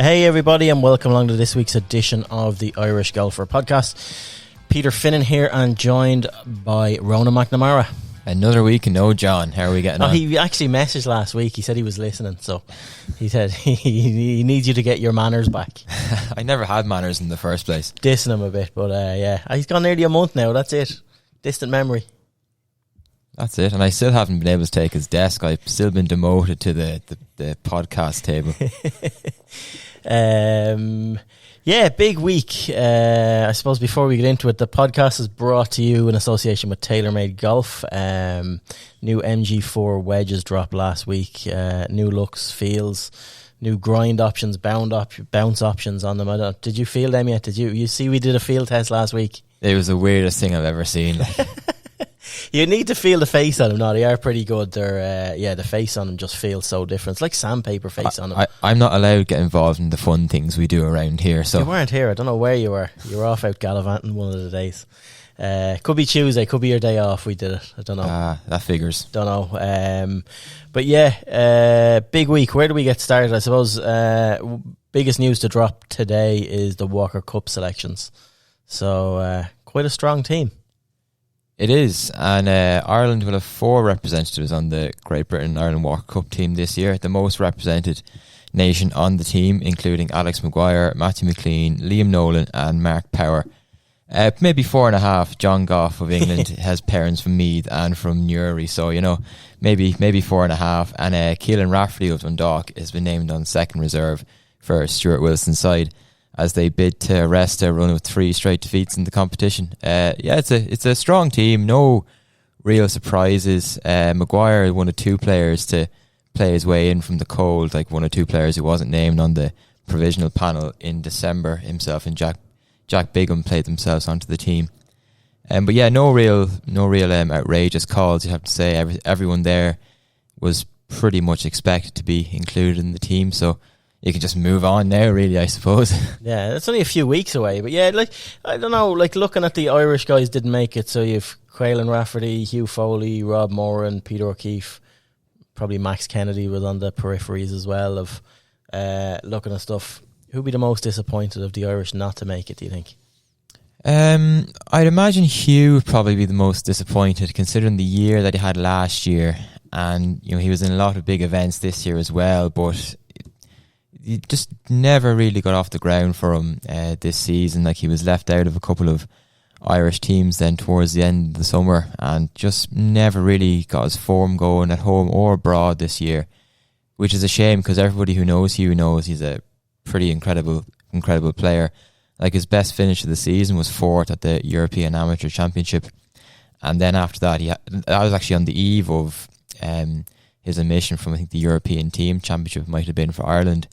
Hey everybody, and welcome along to this week's edition of the Irish Golfer Podcast. Peter Finnan here and joined by Ronan McNamara. Another week and no John. How are we getting on? He actually messaged last week. He said he was listening, so he said he needs you to get your manners back. I never had manners in the first place. Dissing him a bit, but yeah. He's gone nearly a month now, that's it. Distant memory. That's it, and I still haven't been able to take his desk. I've still been demoted to the podcast table. Yeah, big week. I suppose before we get into it, the podcast is brought to you in association with TaylorMade Golf. New MG4 wedges dropped last week. New looks, feels, new grind options, bounce options on them. Did you feel them yet? Did you see we did a field test last week? It was the weirdest thing I've ever seen. You need to feel the face on them. No, they are pretty good. They're the face on them just feels so different. It's like sandpaper face on them. I'm not allowed to get involved in the fun things we do around here. So you weren't here. I don't know where you were. You were off out gallivanting one of the days. Could be Tuesday. Could be your day off. We did it. I don't know. That figures. Don't know. But yeah, big week. Where do we get started? I suppose biggest news to drop today is the Walker Cup selections. So quite a strong team. It is, and Ireland will have 4 representatives on the Great Britain Ireland Walker Cup team this year, the most represented nation on the team, including Alex Maguire, Matthew McLean, Liam Nolan and Mark Power. Maybe 4.5. John Goff of England has parents from Meath and from Newry, so maybe 4.5. And Keelan Rafferty of Dundalk has been named on second reserve for Stuart Wilson's side, as they bid to arrest a run of 3 straight defeats in the competition. It's a strong team. No real surprises. Maguire, one of 2 players to play his way in from the cold, like one of 2 players who wasn't named on the provisional panel in December. Himself and Jack Bigham played themselves onto the team. But yeah, no real outrageous calls. You have to say everyone there was pretty much expected to be included in the team. So you can just move on now, really, I suppose. Yeah, it's only a few weeks away. But yeah, I don't know, looking at the Irish guys didn't make it. So you've Quaylen Rafferty, Hugh Foley, Rob Moran, Peter O'Keefe. Probably Max Kennedy was on the peripheries as well of looking at stuff. Who'd be the most disappointed of the Irish not to make it, do you think? I'd imagine Hugh would probably be the most disappointed, considering the year that he had last year. And he was in a lot of big events this year as well, but he just never really got off the ground for him this season. Like, he was left out of a couple of Irish teams then towards the end of the summer, and just never really got his form going at home or abroad this year, which is a shame, because everybody who knows Hugh knows he's a pretty incredible player. Like, his best finish of the season was 4th at the European Amateur Championship, and then after that that was actually on the eve of his omission from, I think, the European Team Championship might have been for Ireland.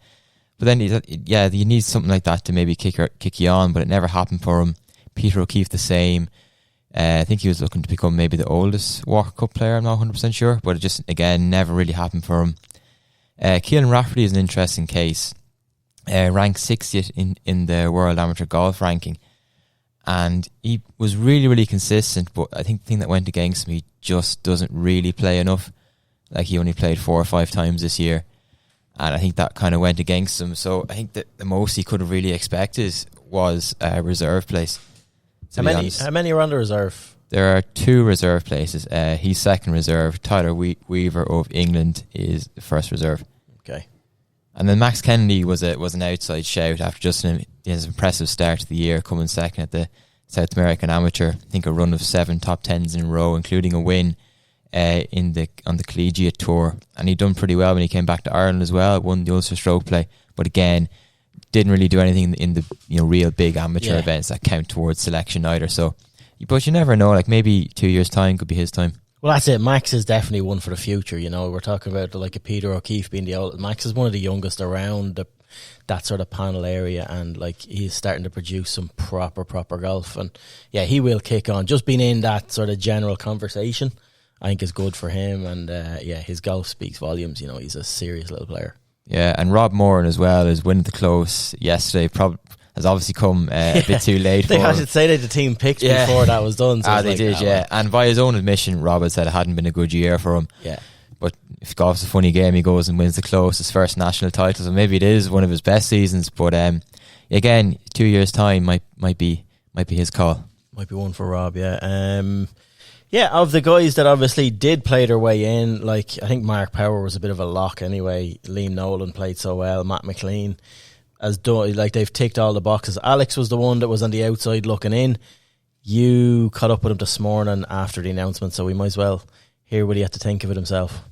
But then, you need something like that to maybe kick you on, but it never happened for him. Peter O'Keefe the same. I think he was looking to become maybe the oldest Walker Cup player, I'm not 100% sure, but it just, again, never really happened for him. Keelan Rafferty is an interesting case. Ranked 60th in the World Amateur Golf ranking, and he was really, really consistent, but I think the thing that went against him, he just doesn't really play enough. Like, he only played 4 or 5 times this year, and I think that kind of went against him. So I think that the most he could have really expected was a reserve place. How many are on the reserve? There are 2 reserve places. He's second reserve. Tyler Weaver of England is the first reserve. Okay. And then Max Kennedy was an outside shout after just his impressive start to the year, coming second at the South American Amateur. I think a run of 7 top 10s in a row, including a win on the collegiate tour, and he'd done pretty well when he came back to Ireland as well. Won the Ulster Stroke Play, but again, didn't really do anything in the real big amateur events that count towards selection either. So, but you never know. Like, maybe 2 years' time could be his time. Well, that's it. Max is definitely one for the future. We're talking about like a Peter O'Keefe being the old. Max is one of the youngest around that sort of panel area, and like, he's starting to produce some proper golf. And yeah, he will kick on. Just being in that sort of general conversation, I think, is good for him, and his golf speaks volumes. He's a serious little player. Yeah, and Rob Moran as well is winning the close yesterday. Has obviously come a bit too late for him. I should say that the team picked before that was done. So they did. And by his own admission, Rob had said it hadn't been a good year for him. Yeah. but if golf's a funny game, he goes and wins the Close, his first national title. So maybe it is one of his best seasons. But again, 2 years' time might be his call. Might be one for Rob, yeah. Yeah, of the guys that obviously did play their way in, like I think Mark Power was a bit of a lock anyway. Liam Nolan played so well. Matt McLean has done, like they've ticked all the boxes. Alex was the one that was on the outside looking in. You caught up with him this morning after the announcement, so we might as well hear what he had to think of it himself.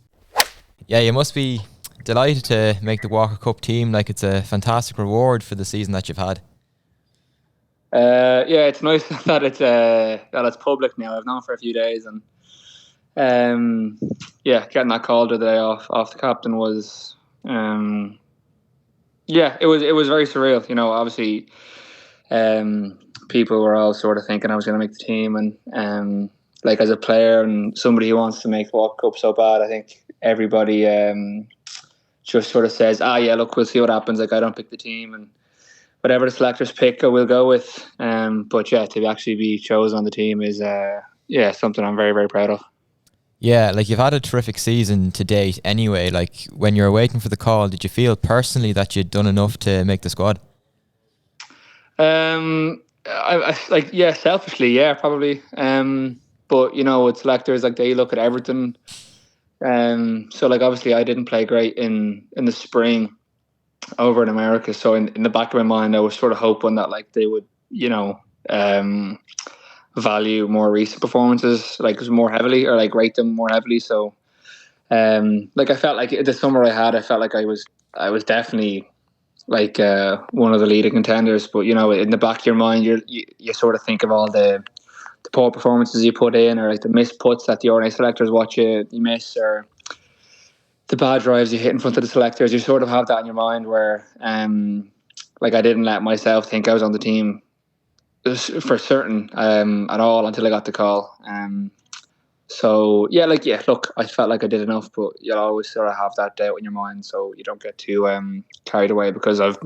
Yeah, you must be delighted to make the Walker Cup team. Like, it's a fantastic reward for the season that you've had. Yeah, it's nice that it's public now. I've known for a few days, and getting that call today off the captain was it was very surreal. You know, obviously, people were all sort of thinking I was going to make the team, and like as a player and somebody who wants to make the Walker Cup so bad, I think everybody just sort of says, yeah, look, we'll see what happens. Like, I don't pick the team, and whatever the selectors pick, we'll go with. But yeah, to actually be chosen on the team is something I'm very, very proud of. Yeah, like you've had a terrific season to date anyway. Like, when you were waiting for the call, did you feel personally that you'd done enough to make the squad? Selfishly, yeah, probably. But you know, with selectors, like, they look at everything. So like, obviously I didn't play great in the spring over in America. So in the back of my mind, I was sort of hoping that like they would, you know, value more recent performances, like more heavily, or like rate them more heavily. So like I felt like the summer I felt like I was definitely like one of the leading contenders. But you know, in the back of your mind, you sort of think of all the poor performances you put in, or like the missed putts that the RNA selectors watch you miss, or the bad drives you hit in front of the selectors. You sort of have that in your mind where like I didn't let myself think I was on the team for certain at all until I got the call. So look, I felt like I did enough, but you'll always sort of have that doubt in your mind, so you don't get too carried away, because I've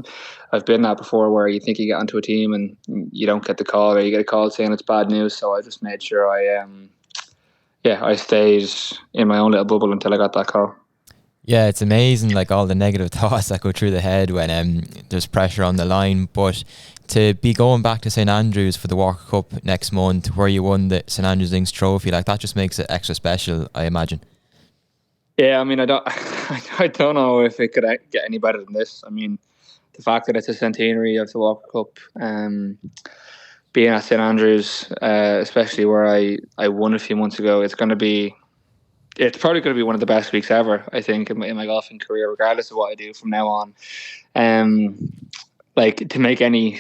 been that before, where you think you get onto a team and you don't get the call, or you get a call saying it's bad news. So I just made sure I stayed in my own little bubble until I got that call. Yeah, it's amazing, like all the negative thoughts that go through the head when there's pressure on the line. But to be going back to St Andrews for the Walker Cup next month, where you won the St Andrews Links Trophy, like that just makes it extra special, I imagine. Yeah, I mean, I don't know if it could get any better than this. I mean, the fact that it's a centenary of the Walker Cup, being at St Andrews, especially where I won a few months ago, it's probably going to be one of the best weeks ever, I think, in my golfing career, regardless of what I do from now on. Like, to make any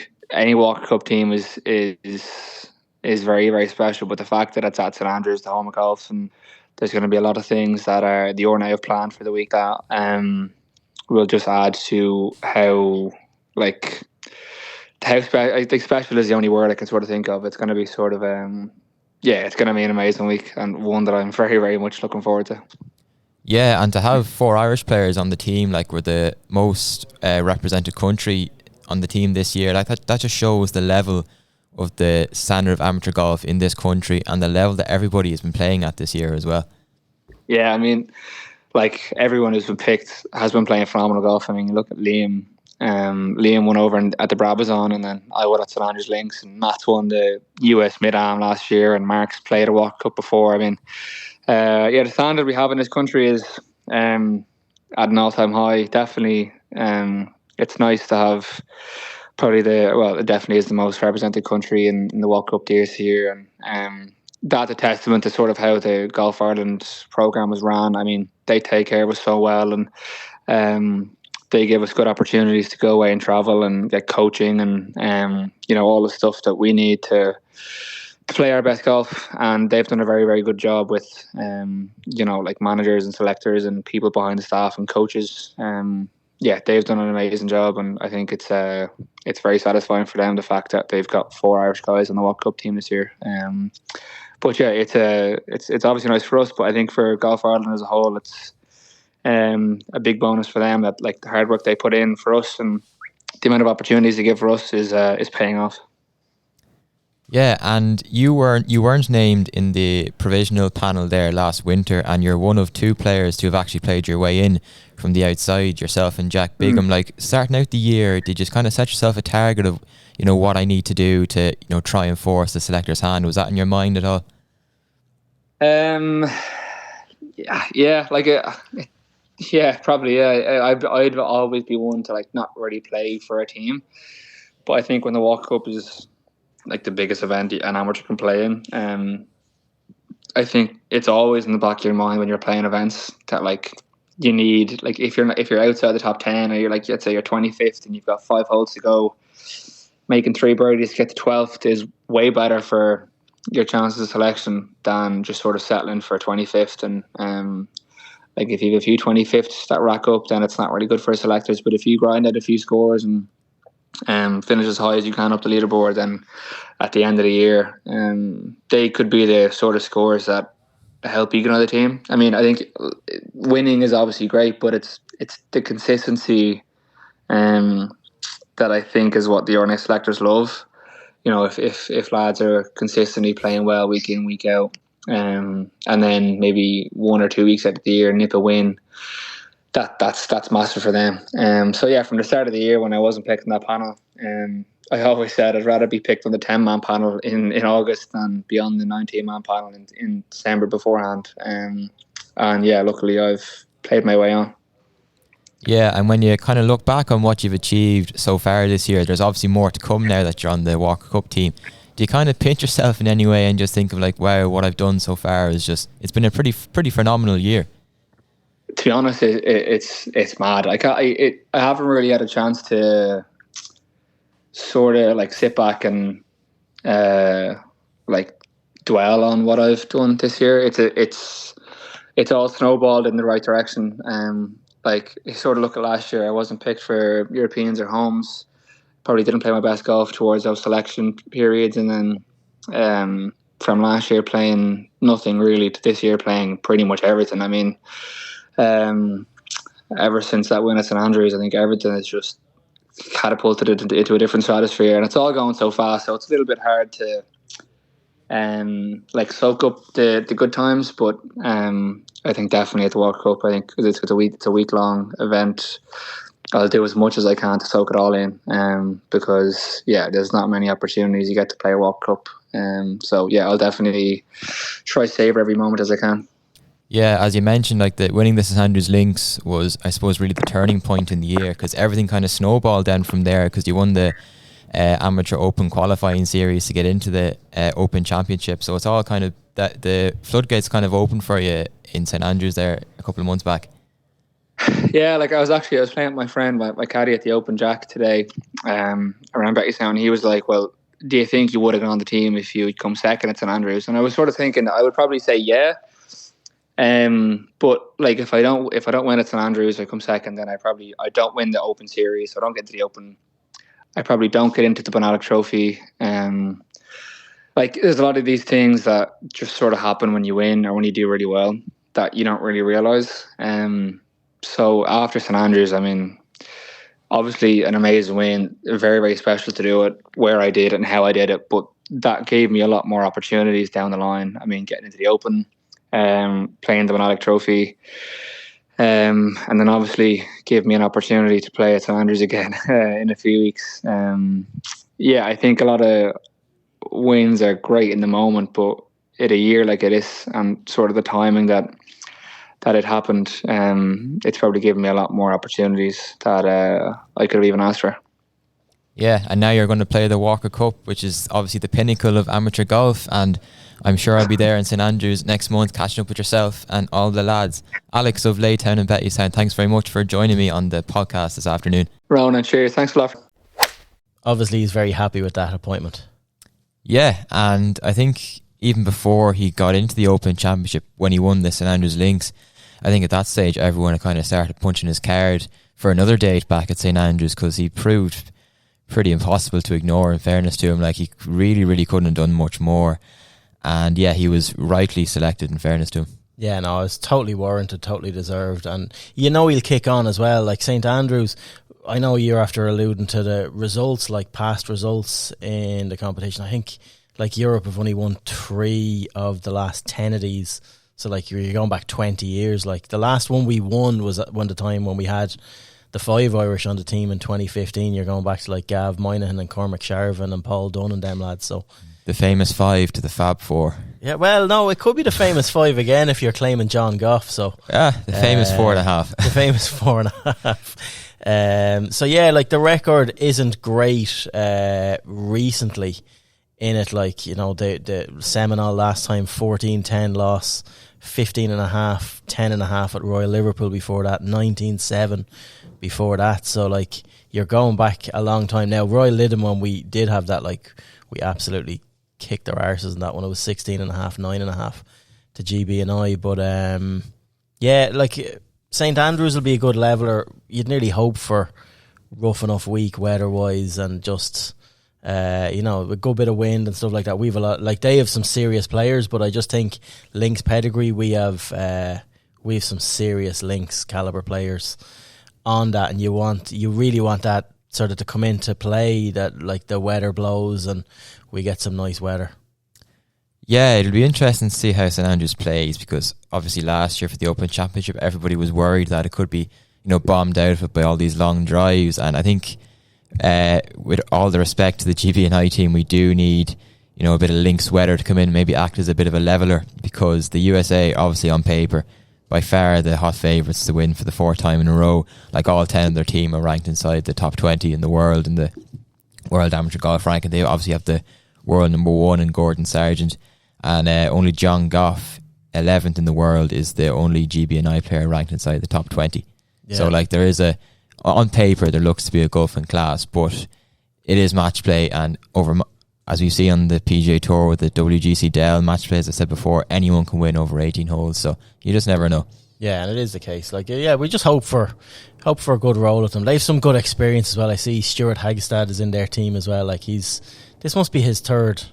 Walker Cup team is very, very special. But the fact that it's at St Andrews, the home of golf, and there's going to be a lot of things that are the RNA have planned for the week that will just add to how I think special is the only word I can sort of think of. It's going to be sort of it's going to be an amazing week, and one that I'm very, very much looking forward to. Yeah, and to have 4 Irish players on the team, like we're the most represented country on the team this year, like that just shows the level of the standard of amateur golf in this country, and the level that everybody has been playing at this year as well. Yeah, I mean, like, everyone who's been picked has been playing phenomenal golf. I mean, look at Liam. Liam won over at the Brabazon, and then I won at St Andrews Links, and Matt's won the US Mid-Am last year, and Mark's played a Walker Cup before. I mean, the standard we have in this country is at an all-time high. Definitely, it's nice to have probably it definitely is the most represented country in the Walker Cup this year, and that's a testament to sort of how the Golf Ireland programme was ran. I mean, they take care of us so well, and they give us good opportunities to go away and travel and get coaching and all the stuff that we need to play our best golf. And they've done a very, very good job with like managers and selectors and people behind the staff and coaches. They've done an amazing job, and I think it's very satisfying for them, the fact that they've got 4 Irish guys on the Walker Cup team this year. But yeah, it's obviously nice for us, but I think for Golf Ireland as a whole, it's a big bonus for them, that like the hard work they put in for us and the amount of opportunities they give for us is paying off. Yeah, and you weren't named in the provisional panel there last winter, and you're one of two players to have actually played your way in from the outside, yourself and Jack Bigham. Like, starting out the year, did you kind of set yourself a target of, what I need to do to, try and force the selector's hand? Was that in your mind at all? Yeah, like yeah, probably. Yeah, I'd always be one to like not really play for a team, but I think when the Walker Cup is like the biggest event an amateur can play in, I think it's always in the back of your mind when you're playing events that like you need, like if you're outside the top 10, or you're like, let's say you're 25th and you've got 5 holes to go, making 3 birdies to get to 12th is way better for your chances of selection than just sort of settling for 25th. And like if you have a few 25ths that rack up, then it's not really good for selectors. But if you grind out a few scores and finish as high as you can up the leaderboard, then at the end of the year, they could be the sort of scores that help you get on the team. I mean, I think winning is obviously great, but it's the consistency that I think is what the RNA selectors love. If lads are consistently playing well week in, week out, and then maybe 1 or 2 weeks out of the year nip a win, that's massive for them. So yeah, from the start of the year when I wasn't picked in that panel, I always said I'd rather be picked on the 10-man panel in August than be on the 19-man panel in December beforehand. And yeah, luckily I've played my way on. Yeah, and when you kind of look back on what you've achieved so far this year, there's obviously more to come now that you're on the Walker Cup team. Do you kind of pinch yourself in any way and just think of like, wow, what I've done so far it's been a pretty phenomenal year? To be honest, it's mad. I haven't really had a chance to sort of like sit back and like dwell on what I've done this year. It's all snowballed in the right direction. Like you sort of look at last year, I wasn't picked for Europeans or homes. Probably didn't play my best golf towards those selection periods, and then from last year playing nothing really to this year playing pretty much everything. I mean, ever since that win at St Andrews, I think everything has just catapulted it into a different stratosphere, and it's all going so fast. So it's a little bit hard to like soak up the good times, but I think definitely at the Walker Cup, I think it's a week long event. I'll do as much as I can to soak it all in, because yeah, there's not many opportunities you get to play a Walker Cup. So yeah, I'll definitely try to savor every moment as I can. Yeah, as you mentioned, like the winning the St Andrews Links was, I suppose, really the turning point in the year, because everything kind of snowballed then from there, because you won the Amateur Open qualifying series to get into the Open Championship. So it's all kind of that the floodgates kind of opened for you in St Andrews there a couple of months back. Yeah, like I was playing with my friend, my caddy at the Open Jack today, around Bettystown, and he was like, "Well, do you think you would have gone on the team if you had come second at St Andrews?" And I was sort of thinking I would probably say yeah. But like if I don't win at St Andrews, I come second, then I don't win the Open series, so I don't get to the Open. I probably don't get into the Banalic Trophy. Like there's a lot of these things that just sort of happen when you win or when you do really well that you don't really realise. So after St Andrews, I mean, obviously an amazing win, very, very special to do it, where I did it and how I did it, but that gave me a lot more opportunities down the line. I mean, getting into the Open, playing the Banalic Trophy, and then obviously gave me an opportunity to play at St Andrews again in a few weeks. Yeah, I think a lot of wins are great in the moment, but in a year like it is, and sort of the timing that it happened, it's probably given me a lot more opportunities that I could have even asked for. Yeah, and now you're going to play the Walker Cup, which is obviously the pinnacle of amateur golf, and I'm sure I'll be there in St Andrews next month catching up with yourself and all the lads. Alex of Laytown and Bettystown, thanks very much for joining me on the podcast this afternoon. Ronan, cheers. Thanks a lot. Obviously he's very happy with that appointment. Yeah, and I think even before he got into the Open Championship, when he won the St Andrews Links, I think at that stage everyone had kind of started punching his card for another date back at St Andrews, because he proved pretty impossible to ignore, in fairness to him. Like, he really couldn't have done much more, and yeah, he was rightly selected, in fairness to him. Yeah, no, it's totally warranted, totally deserved, and you know he'll kick on as well. Like St Andrews, I know you're after alluding to the results, like past results in the competition. I think like Europe have only won 3 of the last 10 of these. So like you're going back 20 years. Like the last one we won was at the time when we had the 5 Irish on the team in 2015. You're going back to like Gav Moynihan and Cormac Sharvin and Paul Dunn and them lads. So the famous 5 to the Fab 4. Yeah, well, no, it could be the famous 5 again if you're claiming John Goff. So the famous 4.5. The famous 4.5. So yeah, like the record isn't great recently in it. Like, you know, the Seminole last time 14-10 loss, 15.5, 10.5 at Royal Liverpool before that, 19-7 before that. So like you're going back a long time now. Royal Lidham, when we did have that, like we absolutely kicked our arses in that one. It was 16.5, 9.5 to GB&I. But yeah, like St Andrews will be a good leveler. You'd nearly hope for rough enough week weather wise and just you know, a good bit of wind and stuff like that. We've a lot, like they have some serious players, but I just think Lynx pedigree, we have some serious Lynx caliber players on that, and you really want that sort of to come into play, that like the weather blows and we get some nice weather. Yeah, it'll be interesting to see how St Andrews plays, because obviously last year for the Open Championship everybody was worried that it could be, you know, bombed out of it by all these long drives, and I think with all the respect to the GB&I team, we do need, you know, a bit of Lynx weather to come in, maybe act as a bit of a leveller, because the USA obviously on paper by far the hot favourites to win for the 4th time in a row. Like all 10 of their team are ranked inside the top 20 in the world in the World Amateur Golf ranking. They obviously have the world number 1 in Gordon Sargent, and only John Goff, 11th in the world, is the only GB&I player ranked inside the top 20. Yeah. So like there is on paper there looks to be a gulf in class, but it is match play, and as we see on the PGA Tour with the WGC Dell match play, as I said before, anyone can win over 18 holes, so you just never know. Yeah, and it is the case. Like, yeah, we just hope for a good roll with them. They have some good experience as well. I see Stuart Hagestad is in their team as well. Like this must be his 3rd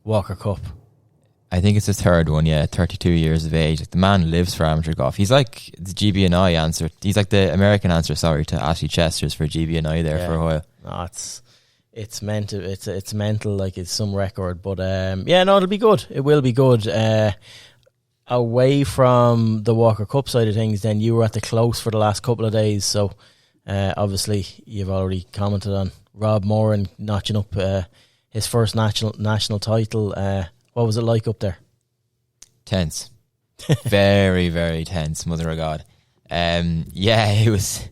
Walker Cup. I think it's his 3rd one, yeah, 32 years of age. Like, the man lives for amateur golf. He's like the GB&I answer. He's like the American answer, to Ashley Chester's for GB&I there for a while. No, it's mental. It's mental. Like it's some record, but yeah, no, it'll be good. It will be good. Away from the Walker Cup side of things, then you were at the Close for the last couple of days. So obviously you've already commented on Rob Moran notching up his first national title. What was it like up there? Tense. Very, very tense, mother of God. Yeah, it was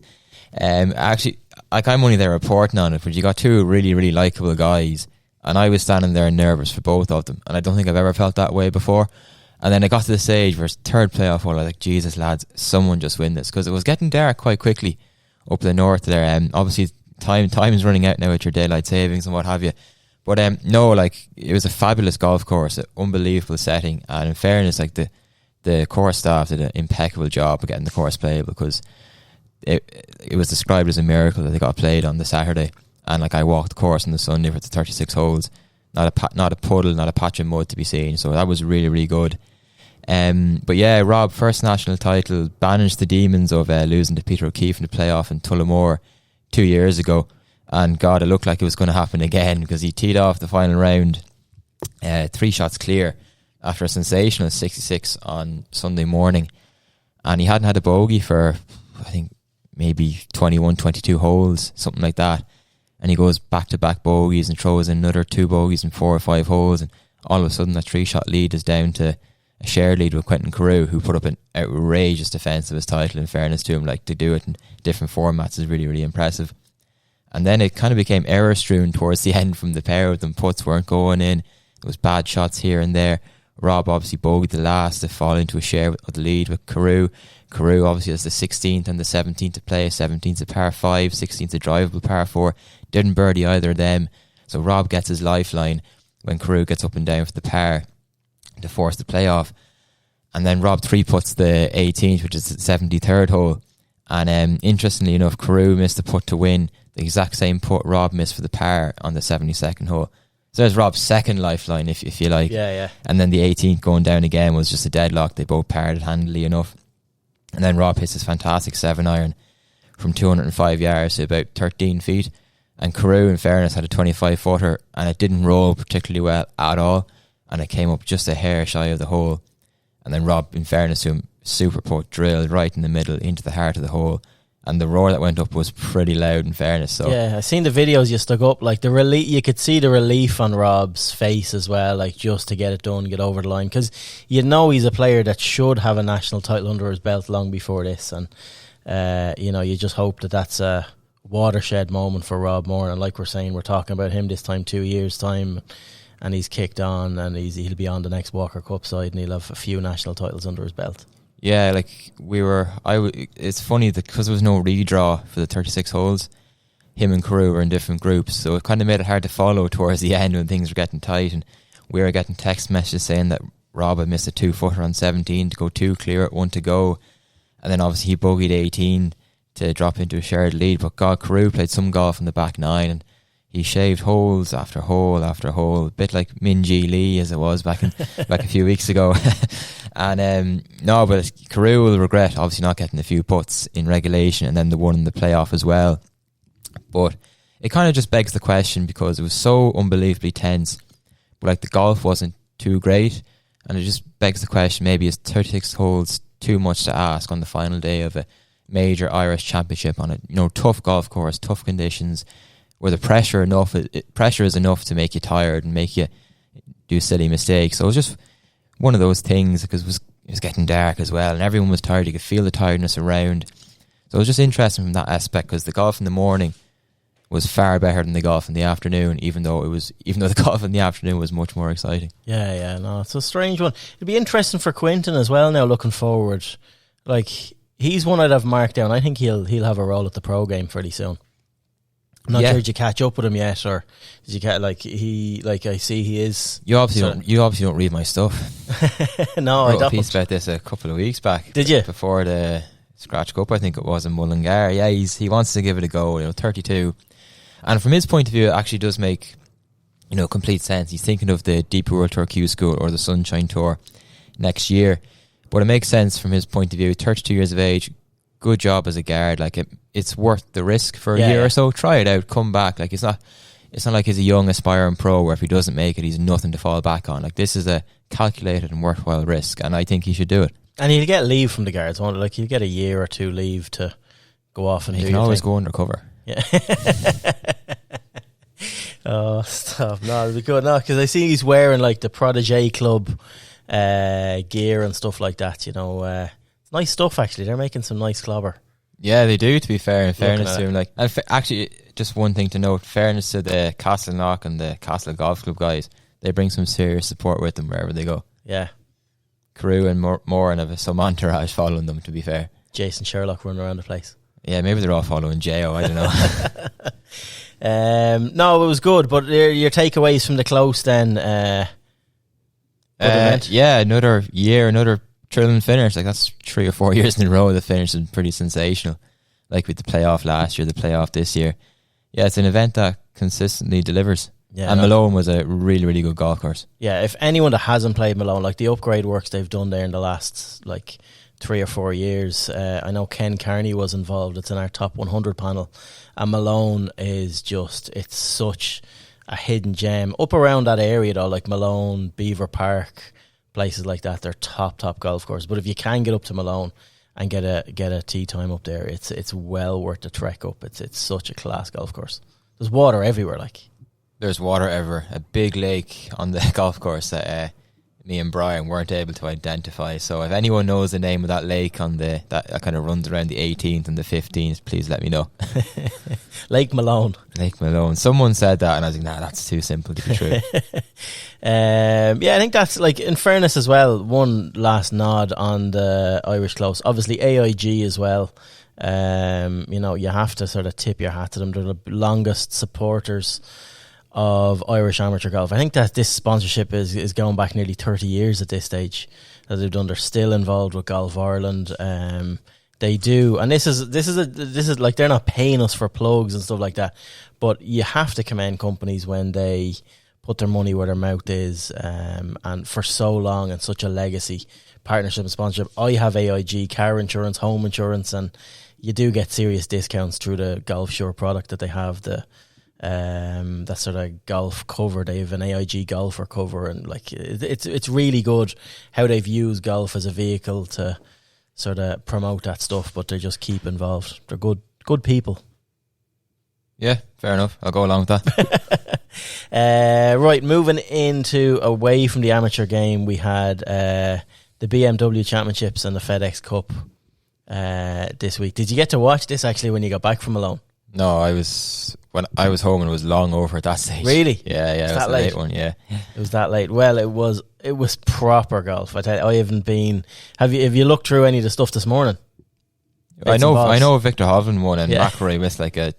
actually, like, I'm only there reporting on it, but you got 2 really, really likeable guys, and I was standing there nervous for both of them, and I don't think I've ever felt that way before. And then I got to the stage where it's 3rd playoff hole, I was like, Jesus lads, someone just win this, because it was getting dark quite quickly up the north there. Obviously time is running out now with your daylight savings and what have you. But no, like, it was a fabulous golf course, an unbelievable setting, and in fairness, like the course staff did an impeccable job of getting the course playable, because it was described as a miracle that they got played on the Saturday. And like, I walked the course on the Sunday for the 36 holes, not a puddle, not a patch of mud to be seen, so that was really, really good. But yeah, Rob, first national title, banished the demons of losing to Peter O'Keefe in the playoff in Tullamore 2 years ago. And God, it looked like it was going to happen again, because he teed off the final round 3 shots clear after a sensational 66 on Sunday morning. And he hadn't had a bogey for, I think, maybe 21, 22 holes, something like that. And he goes back-to-back bogeys and throws in another 2 bogeys in 4 or 5 holes. And all of a sudden, that 3-shot lead is down to a shared lead with Quentin Carew, who put up an outrageous defence of his title, in fairness to him. Like, to do it in different formats is really, really impressive. And then it kind of became error-strewn towards the end from the pair of them. Putts weren't going in. There was bad shots here and there. Rob obviously bogeyed the last to fall into a share of the lead with Carew. Carew obviously has the 16th and the 17th to play. 17th a par 5, 16th a drivable par 4. Didn't birdie either of them. So Rob gets his lifeline when Carew gets up and down for the par to force the playoff. And then Rob 3-putts the 18th, which is the 73rd hole. And interestingly enough, Carew missed the putt to win. The exact same putt Rob missed for the par on the 72nd hole. So there's Rob's second lifeline, if you like. Yeah. And then the 18th going down again was just a deadlock. They both parred it handily enough. And then Rob hits his fantastic 7-iron from 205 yards to about 13 feet. And Carew, in fairness, had a 25-footer, and it didn't roll particularly well at all, and it came up just a hair shy of the hole. And then Rob, in fairness to him, super putt, drilled right in the middle into the heart of the hole. And the roar that went up was pretty loud, in fairness. So yeah, I seen the videos you stuck up. Like the relief, you could see the relief on Rob's face as well. Like just to get it done, get over the line, because you know he's a player that should have a national title under his belt long before this. And you just hope that that's a watershed moment for Rob Moran. And like we're saying, we're talking about him this time 2 years time, and he's kicked on, and he'll be on the next Walker Cup side, and he'll have a few national titles under his belt. Yeah, like it's funny that because there was no redraw for the 36 holes, him and Carew were in different groups, so it kind of made it hard to follow towards the end when things were getting tight. And we were getting text messages saying that Rob had missed a 2-footer on 17 to go 2 clear at 1 to go, and then obviously he bogeyed 18 to drop into a shared lead. But God, Carew played some golf in the back 9, and he shaved holes after hole after hole, a bit like Minjee Lee as it was back a few weeks ago. And no, but Carew will regret obviously not getting a few putts in regulation and then the one in the playoff as well. But it kind of just begs the question, because it was so unbelievably tense, but like the golf wasn't too great, and it just begs the question, maybe is 36 holes too much to ask on the final day of a major Irish championship on a tough golf course, tough conditions, where the pressure is enough to make you tired and make you do silly mistakes. So it was just one of those things, because it was getting dark as well, and everyone was tired. You could feel the tiredness around. So it was just interesting from that aspect, because the golf in the morning was far better than the golf in the afternoon, even though the golf in the afternoon was much more exciting. Yeah, no, it's a strange one. It'd be interesting for Quinton as well now, looking forward. Like, he's one I'd have marked down. I think he'll have a role at the pro game pretty soon. I'm not sure did you catch up with him yet, or did you catch I see he is. You obviously don't read my stuff. No, I wrote don't. a piece about this a couple of weeks back. Did you? Before the Scratch Cup, I think it was in Mullingar. Yeah, he wants to give it a go. 32, and from his point of view, it actually does make complete sense. He's thinking of the DP World Tour Q School or the Sunshine Tour next year, but it makes sense from his point of view. 32 years of age. Good job as a guard. Like it's worth the risk for a year or so. Try it out, come back. Like it's not like he's a young aspiring pro where if he doesn't make it, he's nothing to fall back on. Like this is a calculated and worthwhile risk, and I think he should do it. And he'll get leave from the guards, won't it? Like he'll get a year or two leave to go off and he can always go undercover. Yeah. Oh, stop! No, it'll be good. No, because I see he's wearing like the Protégé Club gear and stuff like that. Nice stuff, actually. They're making some nice clobber. Yeah, they do, to be fair. In fairness to him, actually, just one thing to note: fairness to the Castlerock and the Castle Golf Club guys, they bring some serious support with them wherever they go. Yeah, Carew and Moran have some entourage following them. To be fair, Jason Sherlock running around the place. Yeah, maybe they're all following Jo. I don't know. No, it was good. But your takeaways from the close then? Yeah, another year, another thrilling finish. Like that's 3 or 4 years in a row the finish is pretty sensational. Like with the playoff last year, the playoff this year. Yeah, it's an event that consistently delivers. Yeah, and Malone was a really, really good golf course. Yeah, if anyone that hasn't played Malone, like the upgrade works they've done there in the last 3 or 4 years. I know Ken Carney was involved. It's in our top 100 panel, and Malone is it's such a hidden gem up around that area though, like Malone, Beaver Park, places like that. They're top golf courses. But if you can get up to Malone and get a tee time up there, it's well worth the trek up. It's such a class golf course. There's water everywhere. There's water everywhere. A big lake on the golf course that me and Brian weren't able to identify. So if anyone knows the name of that lake on that kind of runs around the 18th and the 15th, please let me know. Lake Malone. Lake Malone. Someone said that and I was like, nah, that's too simple to be true. Yeah, I think that's in fairness as well, one last nod on the Irish Close. Obviously AIG as well. You have to sort of tip your hat to them. They're the longest supporters of Irish amateur golf. I think that this sponsorship is going back nearly 30 years at this stage that they've done. They're still involved with Golf Ireland. They do, and this is like they're not paying us for plugs and stuff like that, but you have to commend companies when they put their money where their mouth is, and for so long and such a legacy partnership and sponsorship. I have AIG car insurance, home insurance, and you do get serious discounts through the Golf Sure product that they have, the that sort of golf cover. They have an AIG golfer cover, and like it's really good how they've used golf as a vehicle to sort of promote that stuff. But they just keep involved. They're good people. Yeah, fair enough. I'll go along with that. Right, moving into away from the amateur game, we had the BMW Championships and the FedEx Cup this week. Did you get to watch this actually when you got back from Malone? No, when I was home and it was long over at that stage. Really? Yeah, it was that a late one. Yeah, it was that late. Well, it was proper golf. I tell you, I haven't been. Have you looked through any of the stuff this morning? I know Victor Hovland won, and McIlroy missed like a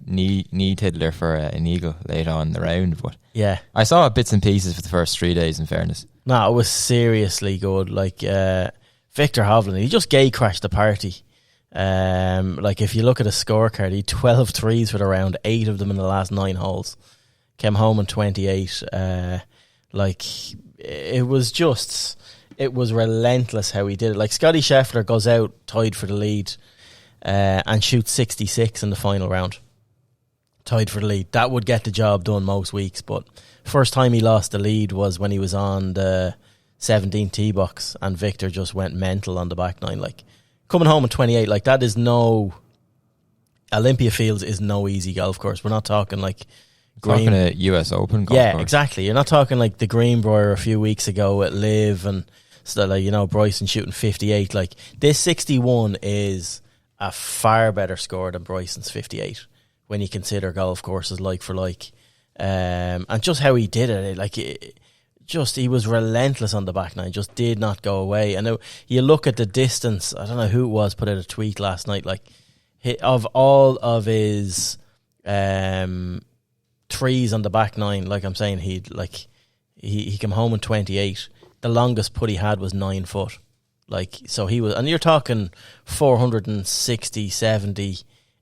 knee tiddler for an eagle late on in the round. But yeah, I saw bits and pieces for the first 3 days. In fairness, no, it was seriously good. Like Victor Hovland, he just gay crashed the party. Like if you look at a scorecard, he had 12 threes for the round, 8 of them in the last 9 holes. Came home in 28. Like it was relentless how he did it. Like Scotty Scheffler goes out tied for the lead and shoots 66 in the final round. Tied for the lead. That would get the job done most weeks, but first time he lost the lead was when he was on the 17th tee box and Victor just went mental on the back nine. Like coming home in 28, like that is no... Olympia Fields is no easy golf course. We're not talking like... Talking a US Open golf course. Exactly. You're not talking like the Greenbrier a few weeks ago at Live and stuff like, you know, Bryson shooting 58. Like this 61 is a far better score than Bryson's 58 when you consider golf courses like for like. And just how he did it, like he was relentless on the back nine, just did not go away. And you look at the distance, I don't know who it was, put out a tweet last night, like of all of his threes on the back nine, like I'm saying, he came home in 28. The longest putt he had was 9 foot. Like, so he was, and you're talking 460, 70,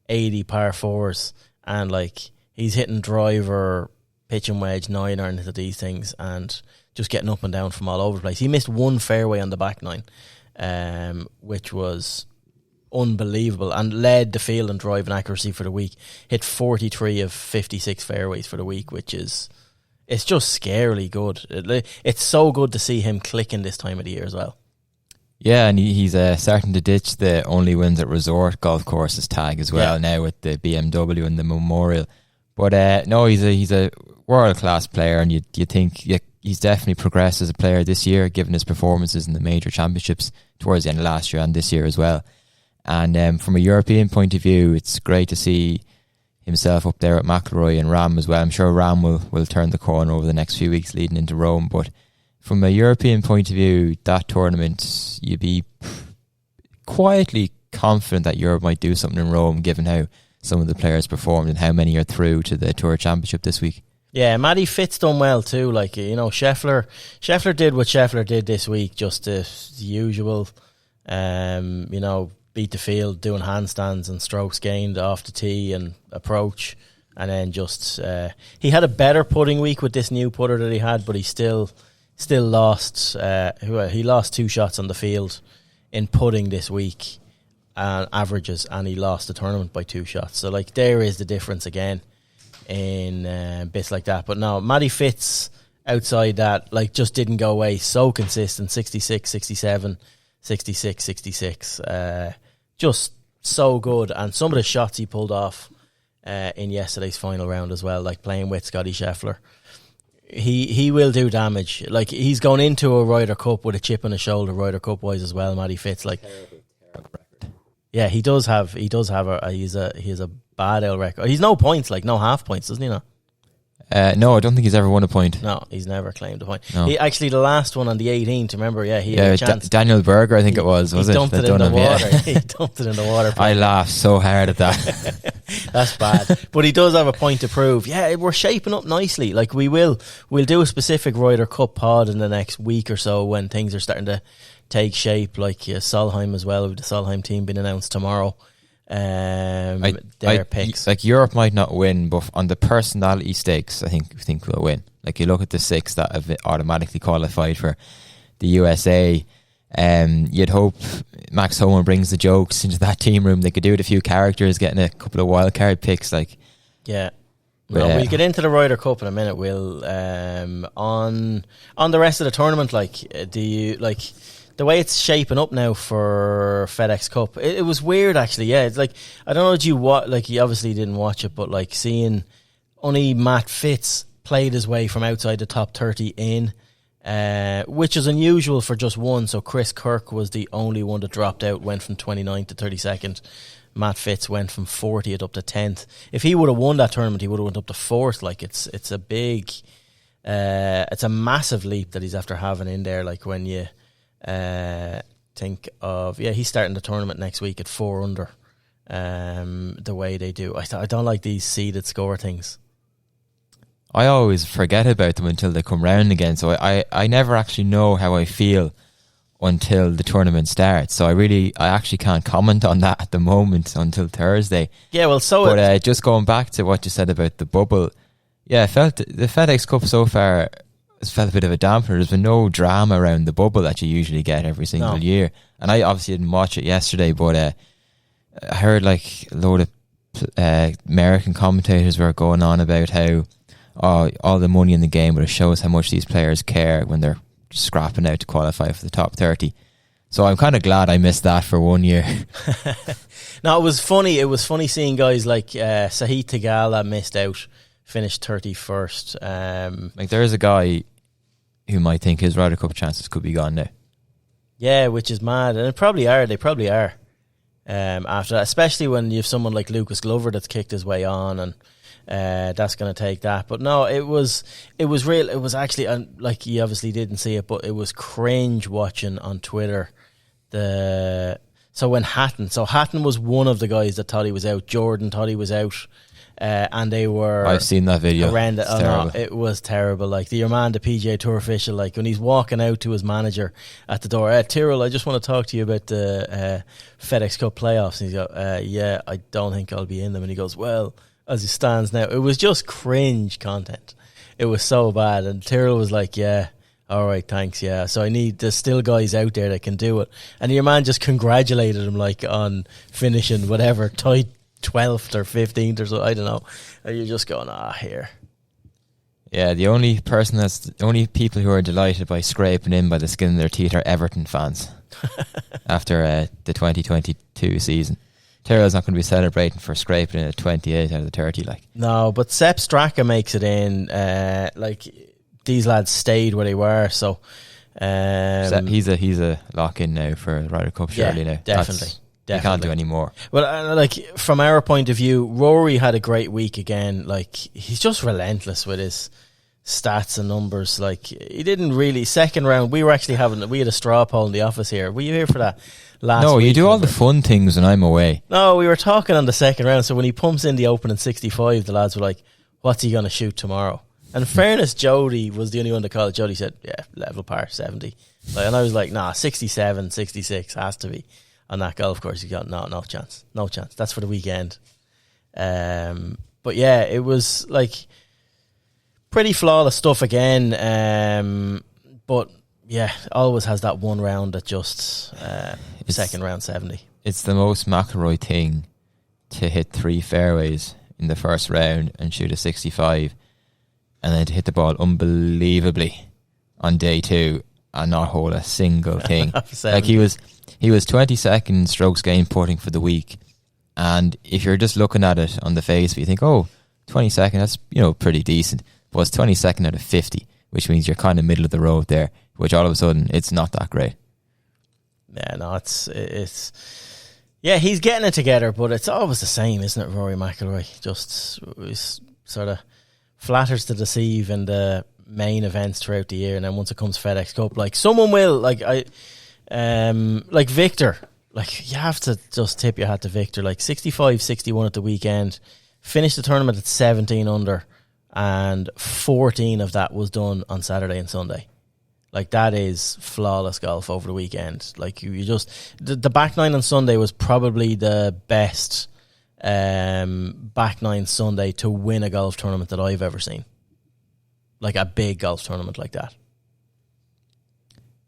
80 par fours, and like he's hitting driver, pitching wedge, 9-iron into these things, and just getting up and down from all over the place. He missed one fairway on the back nine, which was unbelievable, and led the field in driving accuracy for the week. Hit 43 of 56 fairways for the week, which is, it's just scarily good. It's so good to see him clicking this time of the year as well. Yeah, and he's starting to ditch the only wins at resort golf courses tag as well now with the BMW and the Memorial. But no, he's a world class player, and you think he's definitely progressed as a player this year, given his performances in the major championships towards the end of last year and this year as well. And from a European point of view, it's great to see himself up there at McIlroy and Rahm as well. I'm sure Rahm will turn the corner over the next few weeks leading into Rome, but from a European point of view, that tournament, you'd be quietly confident that Europe might do something in Rome, given how some of the players performed and how many are through to the Tour Championship this week. Yeah, Matty Fitz done well too. Like, you know, Scheffler did what Scheffler did this week, just the usual, you know, beat the field, doing handstands and strokes gained off the tee and approach. And then just, he had a better putting week with this new putter that he had, but he still lost. He lost 2 shots on the field in putting this week, averages, and he lost the tournament by 2 shots. So like there is the difference again in bits like that. But no, Matty Fitz outside that like just didn't go away. So consistent, 66, 67, 66, 66. Just so good, and some of the shots he pulled off in yesterday's final round as well, like playing with Scotty Scheffler. He will do damage. Like he's gone into a Ryder Cup with a chip on his shoulder, Ryder Cup wise as well. Matty Fitz, like yeah, he has a bad L record. He's no points, like no half points, doesn't he? No, I don't think he's ever won a point. No, he's never claimed a point. No. He actually, the last one on the 18th, remember? Yeah, he had a chance. Daniel Berger, I think it was. He dumped it in the water. He dumped it in the water. I laughed so hard at that. That's bad. But he does have a point to prove. Yeah, we're shaping up nicely. Like we'll do a specific Ryder Cup pod in the next week or so when things are starting to take shape. Like Solheim as well, with the Solheim team being announced tomorrow. Their picks. Like Europe might not win, but on the personality stakes, I think we'll win. Like you look at the 6 that have automatically qualified for the USA. You'd hope Max Homan brings the jokes into that team room. They could do it a few characters, getting a couple of wild card picks. Like, yeah, No, we'll get into the Ryder Cup in a minute. We'll on the rest of the tournament. Like, do you like the way it's shaping up now for FedEx Cup? It was weird, actually. Yeah, it's like, I don't know. Did you like? You obviously didn't watch it, but like seeing only Matt Fitz played his way from outside the top 30 in, which is unusual for just one. So Chris Kirk was the only one that dropped out, went from 29th to 32nd. Matt Fitz went from 40th up to 10th. If he would have won that tournament, he would have went up to 4th. Like, it's a big, it's a massive leap that he's after having in there. Like, when you think of, he's starting the tournament next week at 4 under. The way they do, I don't like these seeded score things. I always forget about them until they come round again. So I never actually know how I feel until the tournament starts. So I actually can't comment on that at the moment until Thursday. Yeah, well, but just going back to what you said about the bubble, I felt the FedEx Cup so far has felt a bit of a dampener. There's been no drama around the bubble that you usually get every single year. And I obviously didn't watch it yesterday, but I heard like a load of American commentators were going on about how all the money in the game, but it shows how much these players care when they're scrapping out to qualify for the top 30. So I'm kind of glad I missed that for 1 year. No, it was funny. It was funny seeing guys like Sahith Theegala missed out, finished 31st. Like, there is a guy who might think his Ryder Cup chances could be gone now. Yeah, which is mad. And they probably are. After that, especially when you have someone like Lucas Glover that's kicked his way on, and that's going to take that. But no, it was real. It was actually, like, you obviously didn't see it, but it was cringe watching on Twitter. Hatton was one of the guys that thought he was out. Jordan thought he was out, and they were. I've seen that video. Horrendous. It was terrible. Like, your man, the PGA Tour official, like when he's walking out to his manager at the door, Tyrrell, I just want to talk to you about the FedEx Cup playoffs. And he's go, I don't think I'll be in them. And he goes, well, as it stands now, it was just cringe content. It was so bad. And Tyrrell was like, yeah, all right, thanks, yeah. So there's still guys out there that can do it. And your man just congratulated him, like, on finishing whatever, tied 12th or 15th or so, I don't know. And you're just going, here. Yeah, the only people who are delighted by scraping in by the skin of their teeth are Everton fans after the 2022 season. Tyrrell's not going to be celebrating for scraping in at 28 out of the 30. Like, no, but Sepp Straka makes it in. Like, these lads stayed where they were, so he's a lock in now for the Ryder Cup. Surely now, definitely. You can't do any more. Well, like, from our point of view, Rory had a great week again. Like, he's just relentless with his stats and numbers. Like, he didn't really. Second round, we had a straw poll in the office here. Were you here for that? No, you do all the fun things when I'm away. No, we were talking on the second round. So when he pumps in the opening 65, the lads were like, what's he going to shoot tomorrow? And in fairness, Jody was the only one that called it. Jody said, level par, 70. And I was like, 67, 66 has to be on that golf course. He got no chance. No chance. That's for the weekend. But yeah, it was like pretty flawless stuff again. But yeah, always has that one round that just second round 70. It's the most McIlroy thing to hit 3 fairways in the first round and shoot a 65, and then to hit the ball unbelievably on day 2 and not hold a single thing. Like, he was 22nd strokes gained putting for the week, and if you're just looking at it on the face, you think, 22nd, that's pretty decent. But it's 22nd out of 50, which means you're kind of middle of the road there, which all of a sudden it's not that great. Yeah, no, it's he's getting it together, but it's always the same, isn't it? Rory McIlroy just sort of flatters to deceive in the main events throughout the year, and then once it comes FedEx Cup, like, someone will, like Victor, like, you have to just tip your hat to Victor, like 65, 61 at the weekend, finished the tournament at 17 under, and 14 of that was done on Saturday and Sunday. Like, that is flawless golf over the weekend. Like, you just the back nine on Sunday was probably the best back nine Sunday to win a golf tournament that I've ever seen. Like, a big golf tournament like that.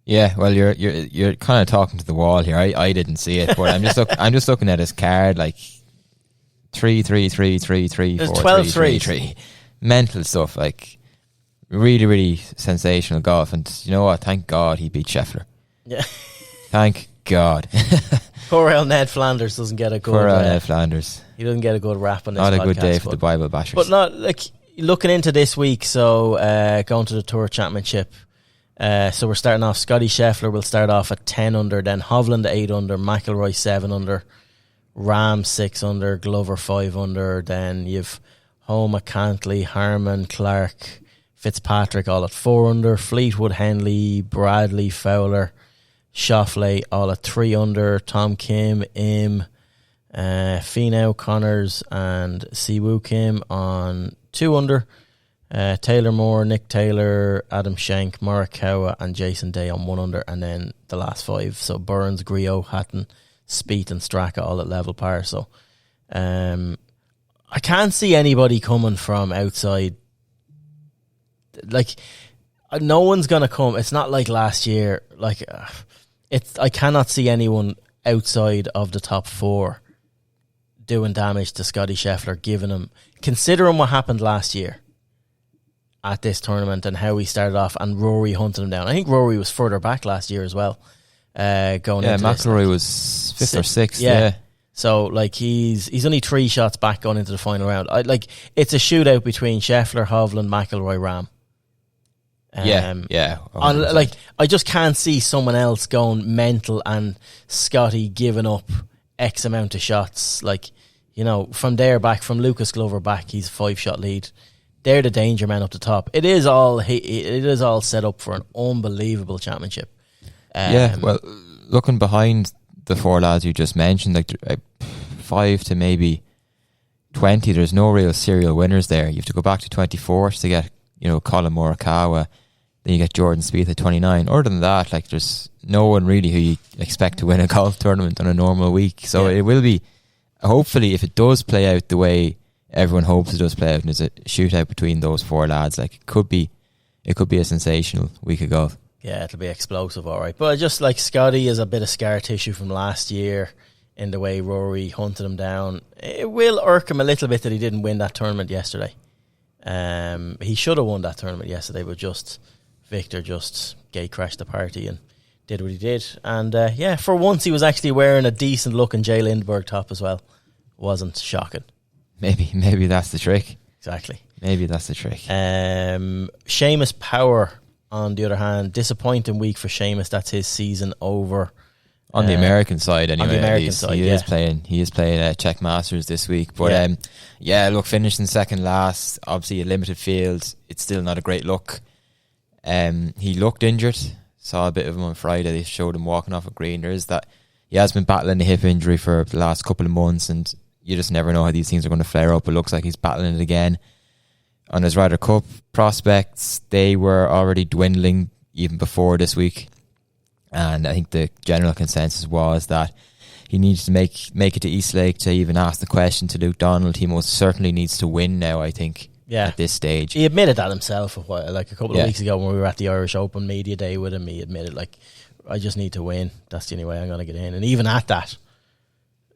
Yeah, well, you're kind of talking to the wall here. I didn't see it, but I'm just looking at his card. Like, 3, 3, 3, 3, 3, 4, 12 3, 3, 3. Mental stuff, like really, really sensational golf. And you know what? Thank God he beat Scheffler. Yeah. Thank God. Poor old Ned Flanders doesn't get a good. Poor Ned Flanders. He doesn't get a good rap on this. Not podcast, a good day for the Bible bashers. But not like looking into this week. So going to the Tour Championship. So we're starting off. Scotty Scheffler will start off at 10 under, then Hovland 8 under, McIlroy 7 under, Ram 6 under, Glover 5 under. Then you've Homa, Cantley, Harman, Clark, Fitzpatrick all at 4 under, Fleetwood, Henley, Bradley, Fowler, Schauffele all at 3 under, Tom Kim, Im, Finau, Connors and Siwoo Kim on 2 under, Taylor Moore, Nick Taylor, Adam Schenk, Morikawa and Jason Day on 1 under, and then the last 5, so Burns, Griot, Hatton, Spieth and Straka all at level par. So I can't see anybody coming from outside. Like, no one's going to come. It's not like last year. Like, I cannot see anyone outside of the top 4 doing damage to Scotty Scheffler, giving him, considering what happened last year at this tournament and how he started off and Rory hunted him down. I think Rory was further back last year as well. Going into McIlroy was 5th or 6th. Yeah. So like he's only 3 shots back going into the final round. It's a shootout between Scheffler, Hovland, McIlroy, Ram. I just can't see someone else going mental and Scotty giving up X amount of shots. Like, you know, from there back, from Lucas Glover back, he's a 5-shot lead. They're the danger men up the top. It is all set up for an unbelievable championship. Well, looking behind the 4 lads you just mentioned, like 5 to maybe 20, there's no real serial winners there. You have to go back to 24 to get, you know, Colin Morikawa. Then you get Jordan Spieth at 29. Other than that, like, there's no one really who you expect to win a golf tournament on a normal week. So it will be, hopefully, if it does play out the way everyone hopes it does play out, and there's a shootout between those 4 lads, like, it could be a sensational week of golf. Yeah, it'll be explosive, all right. But I just like Scotty is a bit of scar tissue from last year in the way Rory hunted him down. It will irk him a little bit that he didn't win that tournament yesterday. He should have won that tournament yesterday, but Victor just gate crashed the party and did what he did. And for once he was actually wearing a decent looking Jay Lindbergh top as well. Wasn't shocking. Maybe that's the trick. Exactly. Maybe that's the trick. Seamus Power, on the other hand, disappointing week for Seamus. That's his season over. On the American side, anyway. On the American side, he is playing Czech Masters this week. But look, finishing second last, obviously a limited field. It's still not a great look. He looked injured. Saw a bit of him on Friday. They showed him walking off a green. There is that he has been battling a hip injury for the last couple of months, and you just never know how these things are going to flare up. It looks like he's battling it again. On his Ryder Cup prospects, they were already dwindling even before this week. And I think the general consensus was that he needs to make it to Eastlake to even ask the question to Luke Donald. He most certainly needs to win now, I think, at this stage. He admitted that himself a couple of weeks ago when we were at the Irish Open media day with him. He admitted, I just need to win. That's the only way I'm going to get in. And even at that,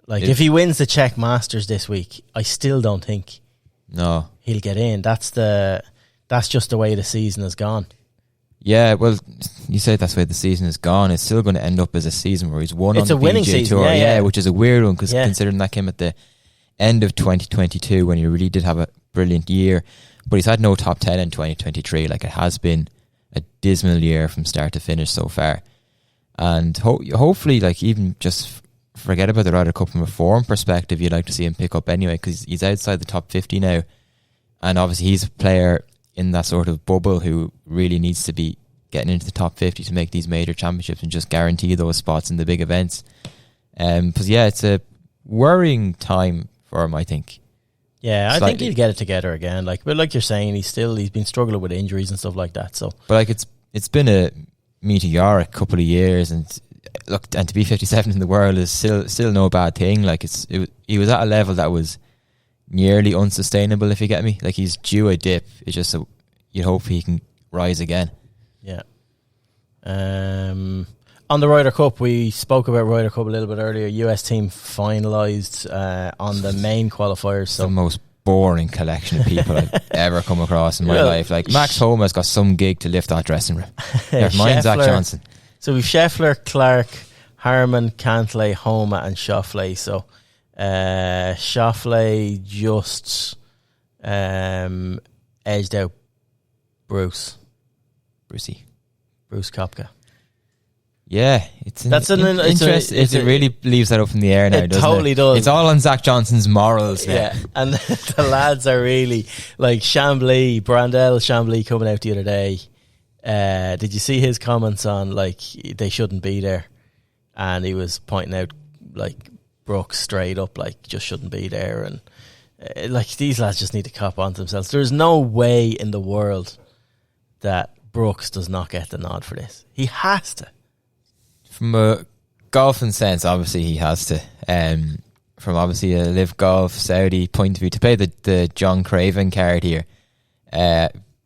if he wins the Czech Masters this week, I still don't think he'll get in. That's just the way the season has gone. Yeah, well, you say that's the way the season has gone. It's still going to end up as a season where he's won on the winning PGA season, Tour, which is a weird one because considering that came at the end of 2022 when he really did have a brilliant year, but he's had no top 10 in 2023. It has been a dismal year from start to finish so far. And hopefully, even just forget about the Ryder Cup from a form perspective, you'd like to see him pick up anyway because he's outside the top 50 now. And obviously he's a player in that sort of bubble who really needs to be getting into the top 50 to make these major championships and just guarantee those spots in the big events. Because it's a worrying time for him, I think. Yeah, I think he'll get it together again. But like you're saying, he's been struggling with injuries and stuff like that. So, but it's been a meteoric couple of years, and to be 57 in the world is still no bad thing. He was at a level that was nearly unsustainable, if you get me. He's due a dip. It's just you hope he can rise again. Yeah. On the Ryder Cup, we spoke about Ryder Cup a little bit earlier. US team finalised on the main qualifiers. So the most boring collection of people I've ever come across in my life. Like Max Homa's got some gig to lift that dressing room. Never mind Zach Johnson. So we've Scheffler, Clark, Harman, Cantlay, Homa and Schauffele. So Schauffele just edged out Bruce Koepka. Yeah, it's interesting. It really leaves that up in the air now, doesn't it? Totally does. It's all on Zach Johnson's morals. Yeah, and the lads are really like Brandel Chambly coming out the other day. Did you see his comments on like they shouldn't be there? And he was pointing out like Brooks straight up, like just shouldn't be there, and like these lads just need to cop onto themselves. There's no way in the world that Brooks does not get the nod for this. He has to. From a golfing sense, obviously he has to. From obviously a Live Golf Saudi point of view, to play the John Craven card here,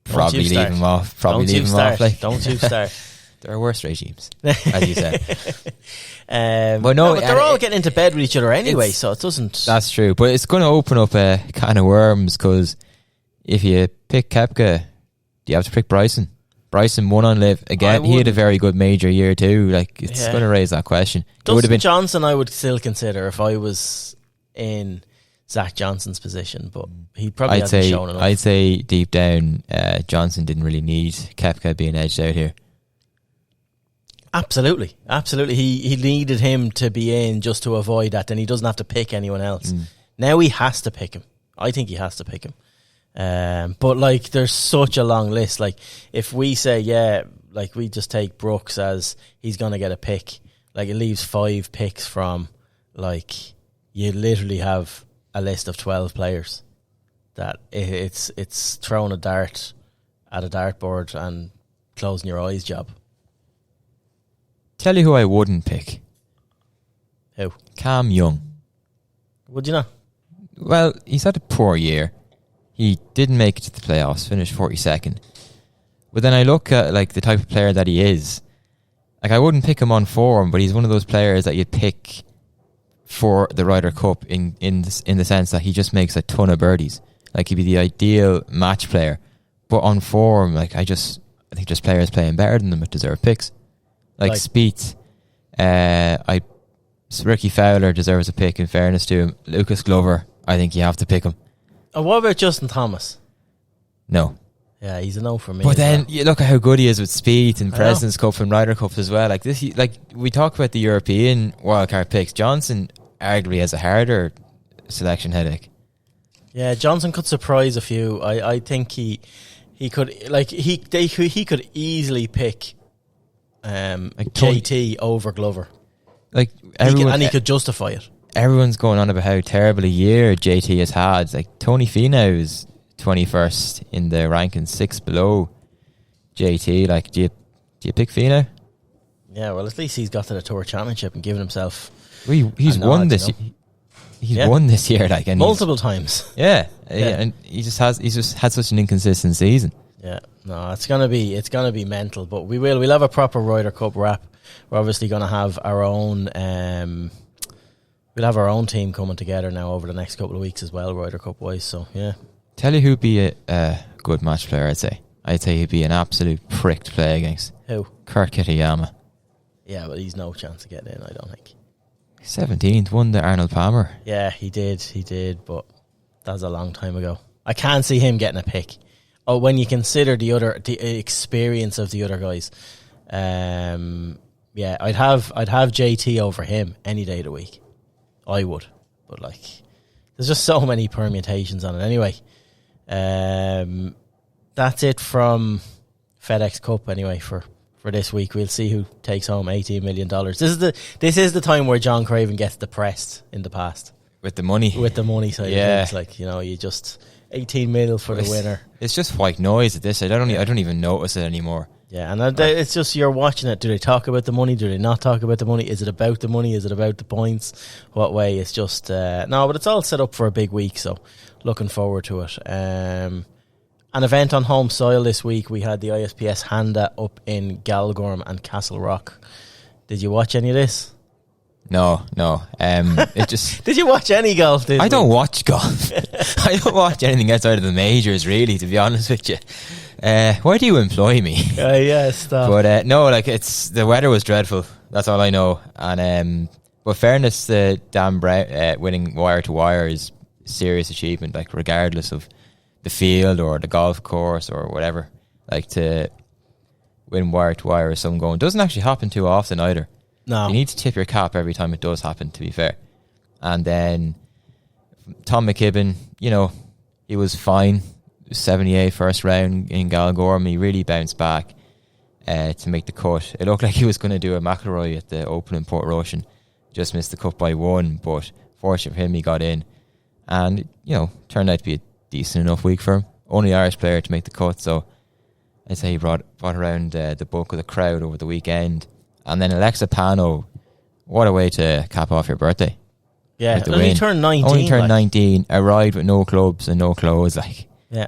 probably leave him off. Probably leave him off. Like, don't you start. There are worse regimes, as you said. But they're all getting into bed with each other anyway, so it doesn't. That's true, but it's going to open up a can of worms because if you pick Koepka, do you have to pick Bryson? Bryson won on Live again. He had a very good major year too. Like it's going to raise that question. Dustin Johnson, I would still consider if I was in Zach Johnson's position, but he probably hasn't shown enough. I'd say deep down, Johnson didn't really need Koepka being edged out here. Absolutely. He needed him to be in just to avoid that. Then he doesn't have to pick anyone else. Now he has to pick him. I think he has to pick him. But like there's such a long list. Like if we say like we just take Brooks as he's gonna get a pick, like it leaves 5 picks from like you literally have a list of 12 players that it's throwing a dart at a dartboard and closing your eyes job. Tell you who I wouldn't pick. Who? Cam Young. Would you not? Well, he's had a poor year. He didn't make it to the playoffs, finished 42nd. But then I look at like the type of player that he is. Like I wouldn't pick him on form, but he's one of those players that you'd pick for the Ryder Cup in the sense that he just makes a ton of birdies. Like he'd be the ideal match player. But on form, like I think there's players playing better than him that deserve picks. Like Spieth. Ricky Fowler deserves a pick in fairness to him. Lucas Glover, I think you have to pick him. What about Justin Thomas? No. Yeah, he's a no for me. But then you look at how good he is with Spieth and President's Cup and Ryder Cup as well. Like this, like we talk about the European wildcard picks. Johnson arguably has a harder selection headache. Yeah, Johnson could surprise a few. I think he could like he could easily pick like JT over Glover. Like he could justify it. Everyone's going on about how terrible a year JT has had. Like Tony Finau is 21st in the rankings, 6 below JT. Like, do you pick Finau? Yeah, well, at least he's got to the Tour Championship and given himself. He's won this. He's won this year, like, and multiple times. Yeah, and he's just had such an inconsistent season. Yeah, no, it's gonna be mental. But we'll have a proper Ryder Cup wrap. We're obviously gonna have our own. We'll have our own team coming together now over the next couple of weeks as well, Ryder Cup wise. So yeah. Tell you who'd be a good match player. I'd say he'd be an absolute prick to play against. Who? Kurt Kitayama. Yeah, but he's no chance of getting in, I don't think. 17th, won the Arnold Palmer. Yeah, he did, but that was a long time ago. I can't see him getting a pick. Oh, when you consider the experience of the other guys, yeah, I'd have JT over him any day of the week. I would, but like, there's just so many permutations on it. Anyway, that's it from FedEx Cup. Anyway, for this week, we'll see who takes home $18 million. This is the time where John Craven gets depressed in the past with the money. So yeah, it's like, you just 18 mil for the winner. It's just white noise at this. I don't even notice it anymore. Yeah, and it's just you're watching it. Do they talk about the money? Do they not talk about the money? Is it about the money? Is it about the points? What way? It's just no, but it's all set up for a big week, so looking forward to it. An event on home soil this week. We had the ISPS Handa up in Galgorm and Castlerock. Did you watch any of this? No. It just. Did you watch any golf? I don't watch golf. I don't watch anything outside of the majors, really. To be honest with you, why do you employ me? Yeah, stop. But no, like the weather was dreadful. That's all I know. And but fairness, Dan Brown winning wire to wire is a serious achievement. Like regardless of the field or the golf course or whatever, like to win wire to wire is something going. Doesn't actually happen too often either. No. You need to tip your cap every time it does happen, to be fair. And then Tom McKibben, he was fine. 78 first round in Galgorm. He really bounced back to make the cut. It looked like he was going to do a McIlroy at the Open in Port Rushen. Just missed the cut by one, but fortunate for him, he got in. And, turned out to be a decent enough week for him. Only Irish player to make the cut, so I'd say he brought around the bulk of the crowd over the weekend. And then Alexa Pano, what a way to cap off your birthday. Yeah, only turned 19. Only turned 19, arrived with no clubs and no clothes,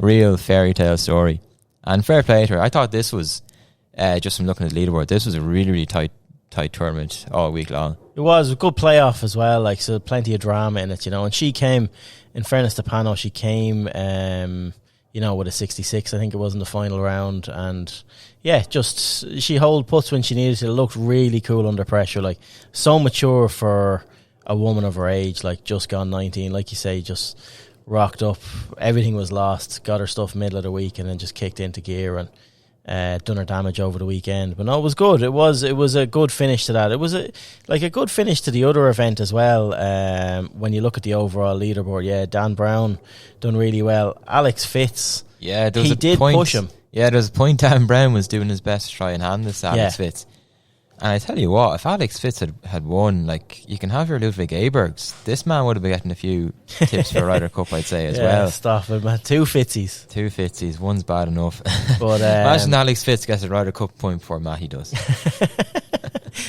real fairy tale story. And fair play to her. I thought this was, just from looking at the leaderboard, this was a really, really tight tournament all week long. It was a good playoff as well, so plenty of drama in it, and she came, in fairness to Pano, she came, with a 66, I think it was in the final round, and just she hold putts when she needed to. It looked really cool under pressure, so mature for a woman of her age, just gone 19, like you say, just rocked up, everything was lost, got her stuff middle of the week, and then just kicked into gear and done her damage over the weekend. But no, it was good. It was a good finish to that. It was a good finish to the other event as well. When you look at the overall leaderboard, Dan Brown done really well. Alex Fitz, he did push him. Yeah, there was a point Dan Brown was doing his best to try and hand this to Alex Fitz. And I tell you what, if Alex Fitz had won, you can have your Ludwig Abergs. This man would have been getting a few tips for Ryder Cup, I'd say, as well. Stop it, man. Two Fitzies. One's bad enough. But imagine Alex Fitz gets a Ryder Cup point before Matty does.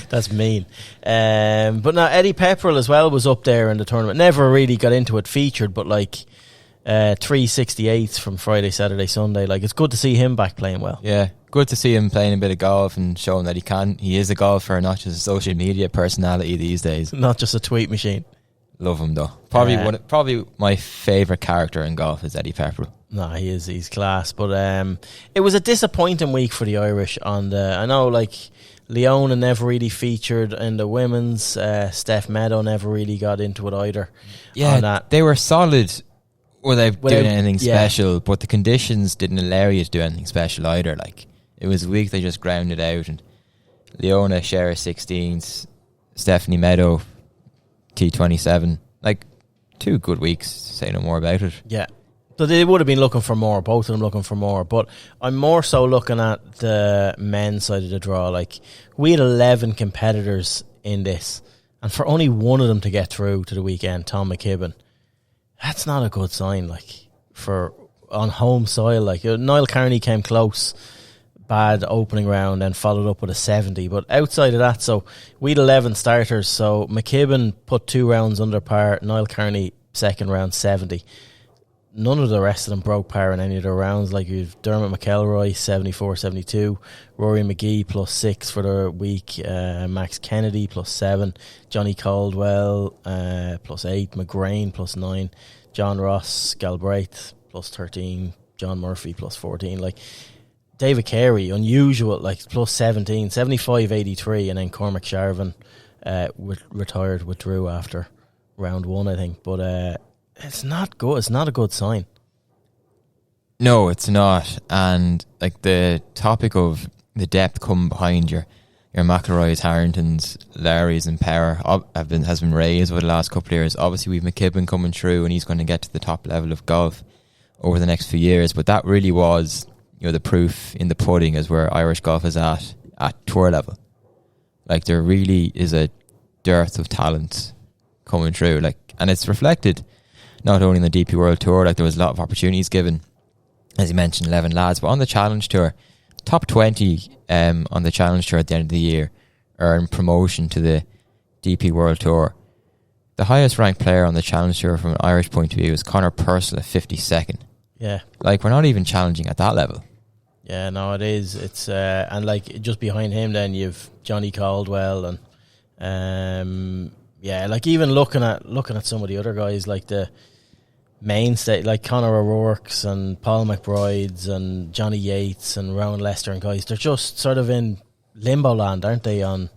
That's mean. But now Eddie Pepperell as well was up there in the tournament. Never really got into it featured, but 368s from Friday, Saturday, Sunday. It's good to see him back playing well. Yeah, good to see him playing a bit of golf and showing that he is a golfer, not just a social media personality these days. Not just a tweet machine. Love him though. Probably my favourite character in golf is Eddie Pepperell. No, he's class. But it was a disappointing week for the Irish. I know Leona never really featured in the women's. Steph Meadow never really got into it either. Yeah, they were solid without doing anything special, but the conditions didn't allow you to do anything special either. It was a week they just grounded out, and Leona Share 16s, Stephanie Meadow T27, 2 good weeks, say no more about it. Yeah, so they would have been looking for more, both of them looking for more, but I'm more so looking at the men's side of the draw. We had 11 competitors in this, and for only one of them to get through to the weekend, Tom McKibben, that's not a good sign, for on home soil. Niall Carney came close, bad opening round, and followed up with a 70. But outside of that, so we had 11 starters. So McKibben put 2 rounds under par. Niall Carney, second round, 70. None of the rest of them broke par in any of their rounds. You've Dermot McElroy, 74, 72. Rory McGee, +6 for the week. Max Kennedy, +7. Johnny Caldwell, +8. McGrain, +9. John Ross Galbraith, +13. John Murphy, +14. David Carey, unusual, +17. 75, 83. And then Cormac Sharvin withdrew after round 1, I think. But it's not good. It's not a good sign. No, it's not. And the topic of the depth coming behind your McIlroys, Harringtons, Larrys and Power has been raised over the last couple of years. Obviously we've McKibben coming through, and he's going to get to the top level of golf over the next few years. But that really was, the proof in the pudding is where Irish golf is at tour level. There really is a dearth of talent coming through. And it's reflected not only in the DP World Tour, there was a lot of opportunities given, as you mentioned, 11 lads, but on the Challenge Tour, top 20 on the Challenge Tour at the end of the year earn promotion to the DP World Tour. The highest ranked player on the Challenge Tour from an Irish point of view is Conor Purcell at 52nd. Yeah. We're not even challenging at that level. Yeah, no, it is. It's and like just behind him, then you've Johnny Caldwell and like even looking at some of the other guys, like the mainstay, like Conor O'Rourke's and Paul McBride's and Johnny Yates and Rowan Lester and guys. They're just sort of in limbo land, aren't they? On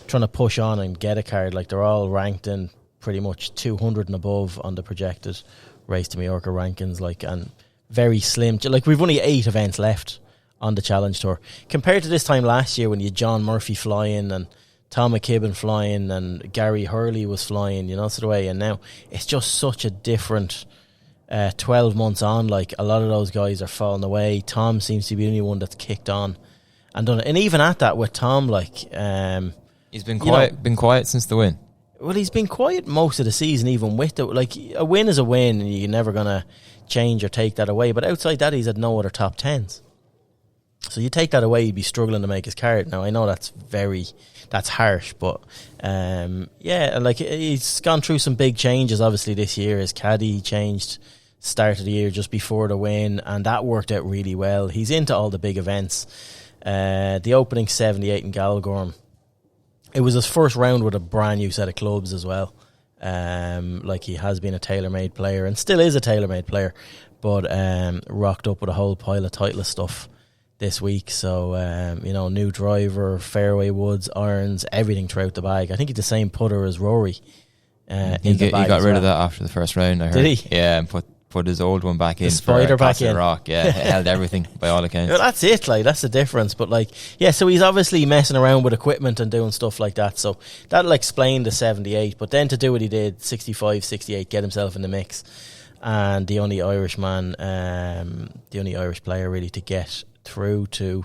trying to push on and get a card. Like they're all ranked in pretty much 200 and above on the projected Race to Mallorca rankings. Like and very slim. Like we've only 8 events left on the Challenge Tour compared to this time last year when you had John Murphy flying and Tom McKibben flying and Gary Hurley was flying, sort of way. And now it's just such a different 12 months on. Like a lot of those guys are falling away. Tom seems to be the only one that's kicked on and done it. And even at that with Tom, like he's been quiet since the win. Well, he's been quiet most of the season, even with it. Like a win is a win and you're never gonna change or take that away. But outside that, he's had no other top 10s. So you take that away, he'd be struggling to make his card. Now I know that's harsh, but like he's gone through some big changes. Obviously this year, his caddy changed start of the year just before the win, and that worked out really well. He's into all the big events. The opening 78 in Galgorm, it was his first round with a brand new set of clubs as well. Like he has been a tailor-made player and still is a tailor-made player, but rocked up with a whole pile of Titleist stuff this week. So new driver, fairway woods, irons, everything throughout the bag. I think he's the same putter as Rory. He got rid of that after the first round, I heard. Did he? Yeah, and put his old one back in. The spider back in. Castlerock, yeah, it held everything by all accounts. Well, that's it. Like that's the difference. But so he's obviously messing around with equipment and doing stuff like that. So that'll explain the 78. But then to do what he did, 65, 68, get himself in the mix, and the only Irish player really to get through to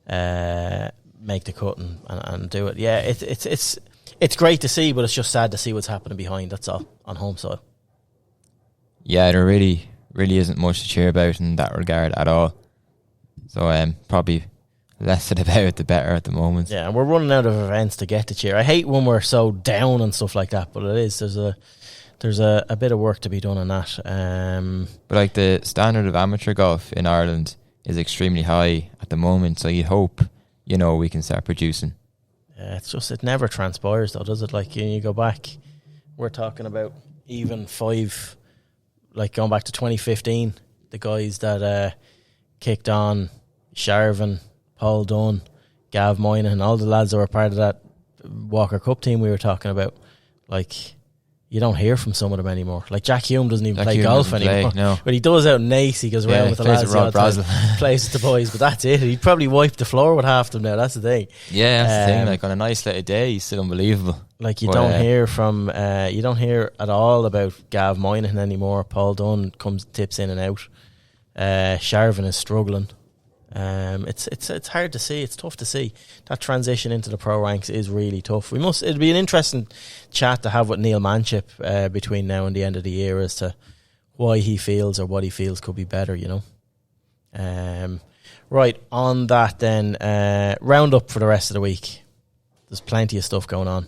make the cut and do it. Yeah, it's great to see, but it's just sad to see what's happening behind. That's all on home soil. Yeah, there really isn't much to cheer about in that regard at all. So probably less said about it the better at the moment. Yeah, and we're running out of events to get to cheer. I hate when we're so down and stuff like that, but it is. There's a bit of work to be done on that. But like the standard of amateur golf in Ireland is extremely high at the moment, so you hope we can start producing. Yeah, it's just it never transpires though, does it? Like you go back, we're talking about even 5. Like going back to 2015, the guys that kicked on, Sharvin, Paul Dunn, Gav Moynihan, all the lads that were part of that Walker Cup team we were talking about, like you don't hear from some of them anymore. Like Jack Hume doesn't even play golf anymore. No. But he does out in Nace. He goes around with the lads. Plays with the boys, but that's it. He'd probably wipe the floor with half of them now. That's the thing. Yeah, that's the thing. Like on a nice little day, he's still unbelievable. Like you don't hear at all about Gav Moynihan anymore. Paul Dunn tips in and out. Sharvin is struggling. It's hard to see. It's tough to see. That transition into the pro ranks is really tough. It'll be an interesting chat to have with Neil Manship between now and the end of the year as to why he feels or what he feels could be better, Right, on that then, roundup for the rest of the week. There's plenty of stuff going on.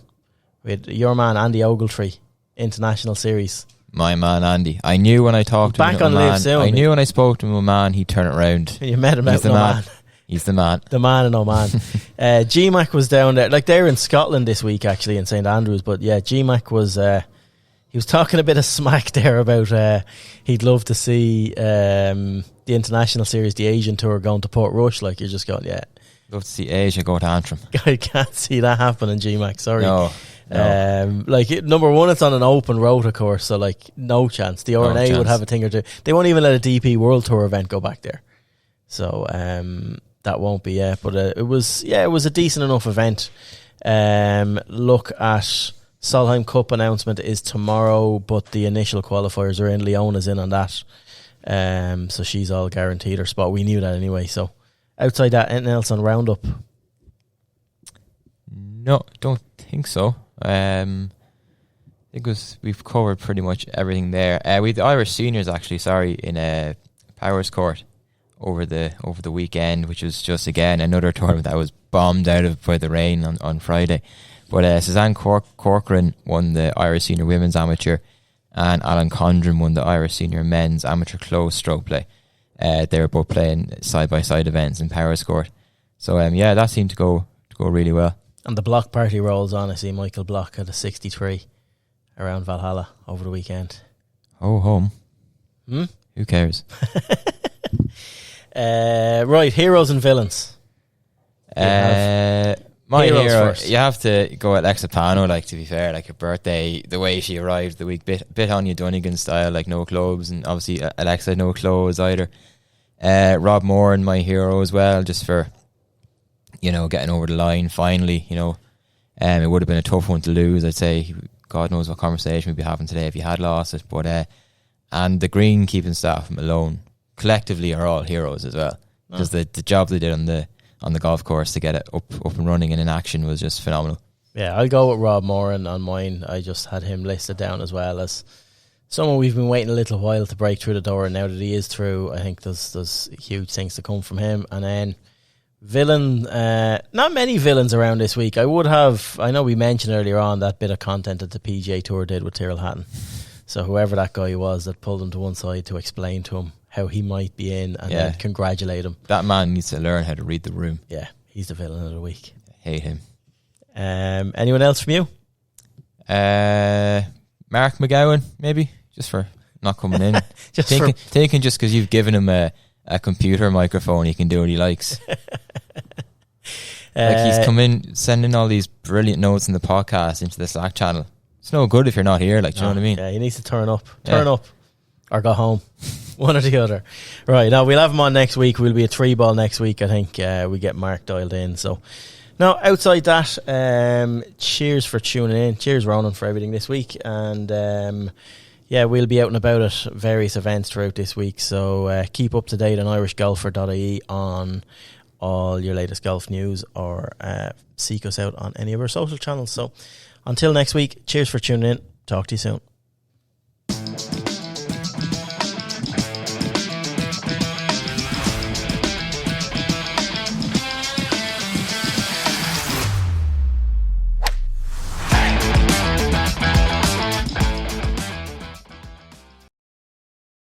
With your man Andy Ogletree, International Series. My man Andy. I knew when I talked to him, I knew when I spoke to him, man, he'd turn it around. You met him out in Oman. He's the man. The man in Oman. GMAC was down there. Like they're in Scotland this week actually in St Andrews. But yeah, GMAC was he was talking a bit of smack there about he'd love to see the International Series, the Asian Tour going to Port Rush. Like you're just going, yeah. Love to see Asia go to Antrim. I can't see that happening, GMAC, sorry. No. Number one, it's on an open rota course, so like no chance. The RNA would have a thing or two. They won't even let a DP World Tour event go back there, so that won't be it. But it was a decent enough event. Look at Solheim Cup announcement is tomorrow, but the initial qualifiers are in. Leona's in on that, so she's all guaranteed her spot. We knew that anyway. So outside that, anything else on Roundup? No, don't think so. I think we've covered pretty much everything there. We had the Irish seniors actually, in Powers Court over the weekend, which was just again another tournament that was bombed out of by the rain on Friday. But Suzanne Corcoran won the Irish Senior Women's Amateur, and Alan Condren won the Irish Senior Men's Amateur Close Stroke Play. they were both playing side by side events in Power Court. So yeah, that seemed to go really well. And the block party rolls on. I see Michael Block had a 63 around Valhalla over the weekend. Oh, home. Who cares? Right, heroes and villains. My hero, first. you have to go at Alexa Pano, like, to be fair, like her birthday, the way she arrived the week, bit Anya Dunnigan style, like no clothes, and obviously Alexa no clothes either. Rob Moran, my hero as well, just for, getting over the line finally, it would have been a tough one to lose, I'd say. God knows what conversation we'd be having today if he had lost it, but and the greenkeeping staff from Malone collectively are all heroes as well, because the job they did on the golf course to get it up and running and in action was just phenomenal. Yeah, I'll go with Rob Moran on mine. I just had him listed down as well as someone we've been waiting a little while to break through the door, and now that he is through, I think there's huge things to come from him. And then villain, not many villains around this week. I know we mentioned earlier on that bit of content that the PGA Tour did with Tyrrell Hatton. So whoever that guy was that pulled him to one side to explain to him how he might be in and then congratulate him. That man needs to learn how to read the room. Yeah, he's the villain of the week. I hate him. Anyone else from you? Mark McGowan, maybe, just for not coming in. Thinking just because you've given him a computer microphone, he can do what he likes. Like, he's come in, sending all these brilliant notes in the podcast into the Slack channel. It's no good if you're not here, like, do you know what I mean? Yeah, he needs to turn up. Turn up. Or go home. One or the other. Right, now we'll have him on next week. We'll be at 3-ball next week. I think we get Mark dialed in. So, now outside that, cheers for tuning in. Cheers, Ronan, for everything this week. And we'll be out and about at various events throughout this week. So keep up to date on irishgolfer.ie on all your latest golf news, or seek us out on any of our social channels. So until next week, cheers for tuning in. Talk to you soon.